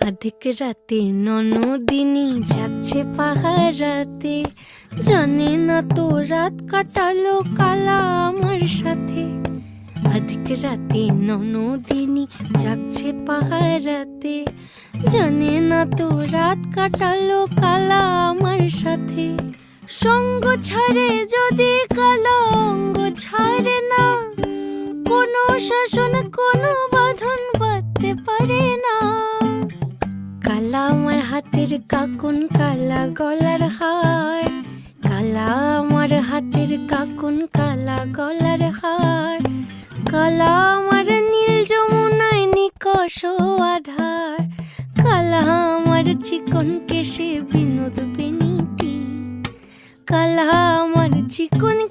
আধিক রাতে ননদিনী যাচ্ছে পাহারাতে, জানে না তো রাত কাটালো কালা আমার সাথে। আধিক রাতে ননদিনী যাচ্ছে পাহারাতে, জানে না তো রাত কাটালো কালা আমার সাথে। সঙ্গ ছাড়ে যদি কালা অঙ্গ ছাড়ে না, কোনো শাসন কোনো বাঁধন বাঁধতে পারে না। কালা আমার হাতের কাকুন কালা গলার হার, কালা আমার হাতের কাকুন কালা গলার হার, কালা আমার নীল যমুনায় নিকষ আধার, কালা আমার চিকন কেশে বিনোদ বেনিটি, কালা আমার চিকন